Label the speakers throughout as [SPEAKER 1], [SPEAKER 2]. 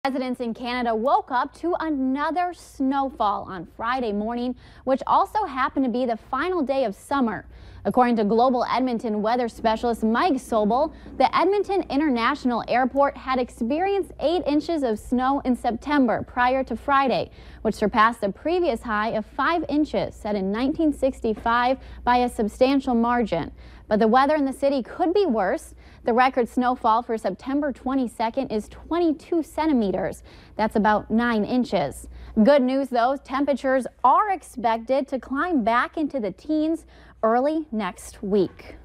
[SPEAKER 1] Residents in Canada woke up to another snowfall on Friday morning, which also happened to be the final day of summer. According to Global Edmonton weather specialist Mike Sobel, the Edmonton International Airport had experienced 8 inches of snow in September prior to Friday, which surpassed the previous high of 5 inches set in 1965 by a substantial margin. But the weather in the city could be worse. The record snowfall for September 22nd is 22 centimeters. That's about 9 inches. Good news, though, temperatures are expected to climb back into the teens early next week.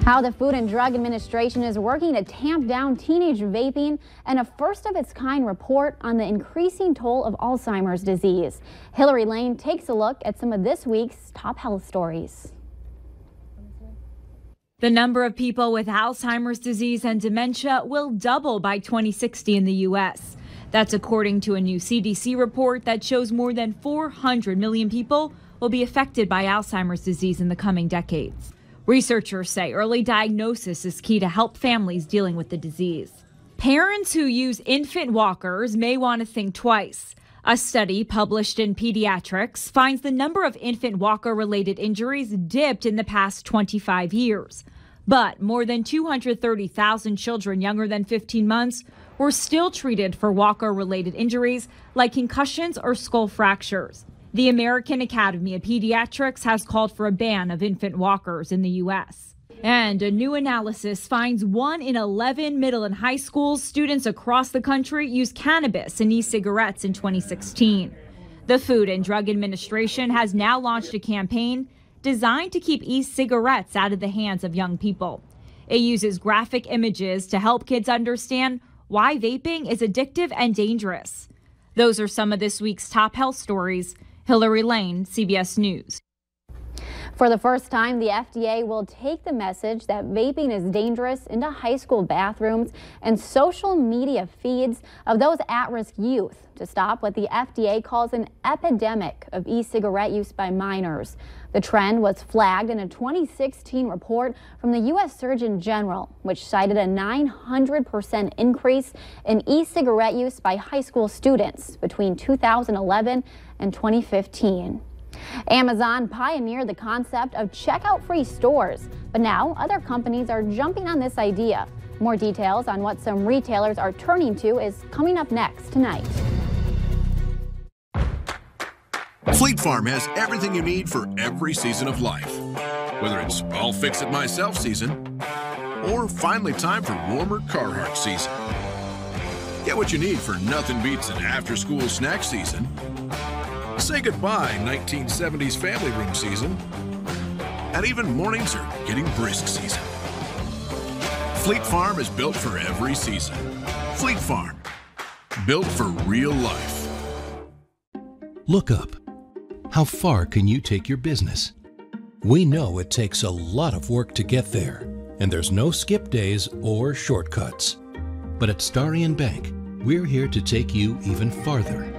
[SPEAKER 1] How the Food and Drug Administration is working to tamp down teenage vaping, and a first-of-its-kind report on the increasing toll of Alzheimer's disease. Hillary Lane takes a look at some of this week's top health stories.
[SPEAKER 2] The number of people with Alzheimer's disease and dementia will double by 2060 in the U.S. That's according to a new CDC report that shows more than 400 million people will be affected by Alzheimer's disease in the coming decades. Researchers say early diagnosis is key to help families dealing with the disease. Parents who use infant walkers may want to think twice. A study published in Pediatrics finds the number of infant walker-related injuries dipped in the past 25 years. But more than 230,000 children younger than 15 months were still treated for walker-related injuries like concussions or skull fractures. The American Academy of Pediatrics has called for a ban of infant walkers in the U.S. And a new analysis finds 1 in 11 middle and high school students across the country used cannabis and e-cigarettes in 2016. The Food and Drug Administration has now launched a campaign designed to keep e-cigarettes out of the hands of young people. It uses graphic images to help kids understand why vaping is addictive and dangerous. Those are some of this week's top health stories. Hillary Lane, CBS News.
[SPEAKER 1] For the first time, the FDA will take the message that vaping is dangerous into high school bathrooms and social media feeds of those at-risk youth to stop what the FDA calls an epidemic of e-cigarette use by minors. The trend was flagged in a 2016 report from the U.S. Surgeon General, which cited a 900% increase in e-cigarette use by high school students between 2011 and 2015. Amazon pioneered the concept of checkout-free stores, but now other companies are jumping on this idea. More details on what some retailers are turning to is coming up next tonight.
[SPEAKER 3] Fleet Farm has everything you need for every season of life. Whether it's I'll fix it myself season or finally time for warmer Carhartt season. Get what you need for nothing beats an after-school snack season. Say goodbye 1970s family room season. And even mornings are getting brisk season. Fleet Farm is built for every season. Fleet Farm, built for real life.
[SPEAKER 4] Look up. How far can you take your business? We know it takes a lot of work to get there, and there's no skip days or shortcuts. But at Starion Bank, we're here to take you even farther.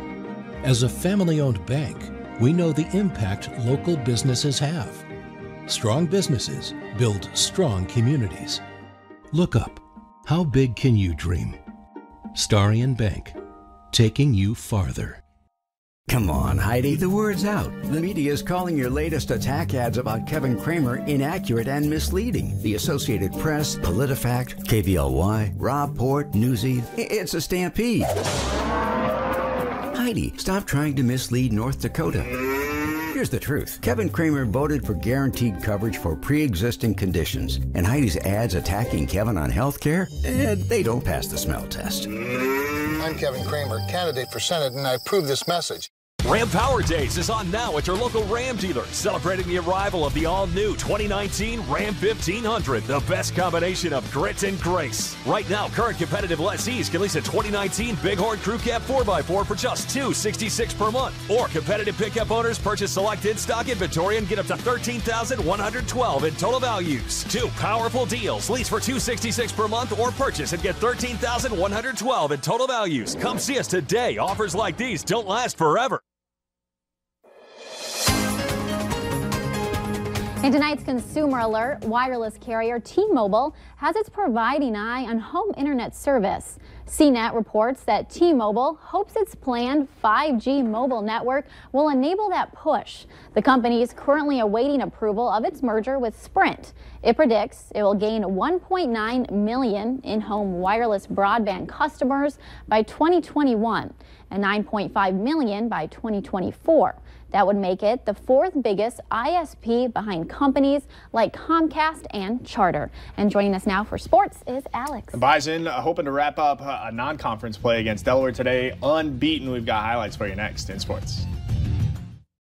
[SPEAKER 4] As a family-owned bank, we know the impact local businesses have. Strong businesses build strong communities. Look up. How big can you dream? Starion Bank, taking you farther.
[SPEAKER 5] Come on, Heidi, the word's out. The media is calling your latest attack ads about Kevin Kramer inaccurate and misleading. The Associated Press, PolitiFact, KVLY, Rob Port, Newsy. It's a stampede. Heidi, stop trying to mislead North Dakota. Here's the truth. Kevin Kramer voted for guaranteed coverage for pre-existing conditions, and Heidi's ads attacking Kevin on health care, they don't pass the smell test.
[SPEAKER 6] I'm Kevin Kramer, candidate for Senate, and I approve this message.
[SPEAKER 7] Ram Power Days is on now at your local Ram dealer, celebrating the arrival of the all-new 2019 Ram 1500, the best combination of grit and grace. Right now, current competitive lessees can lease a 2019 Bighorn Crew Cab 4x4 for just $266 per month. Or competitive pickup owners purchase select in-stock inventory and get up to $13,112 in total values. 2 powerful deals. Lease for $266 per month or purchase and get $13,112 in total values. Come see us today. Offers like these don't last forever.
[SPEAKER 1] In tonight's Consumer Alert, wireless carrier T-Mobile has its providing eye on home internet service. CNET reports that T-Mobile hopes its planned 5G mobile network will enable that push. The company is currently awaiting approval of its merger with Sprint. It predicts it will gain 1.9 million in-home wireless broadband customers by 2021 and 9.5 million by 2024. That would make it the fourth biggest ISP behind companies like Comcast and Charter. And joining us now for sports is Alex.
[SPEAKER 8] Bison hoping to wrap up a non-conference play against Delaware today, unbeaten. We've got highlights for you next in sports.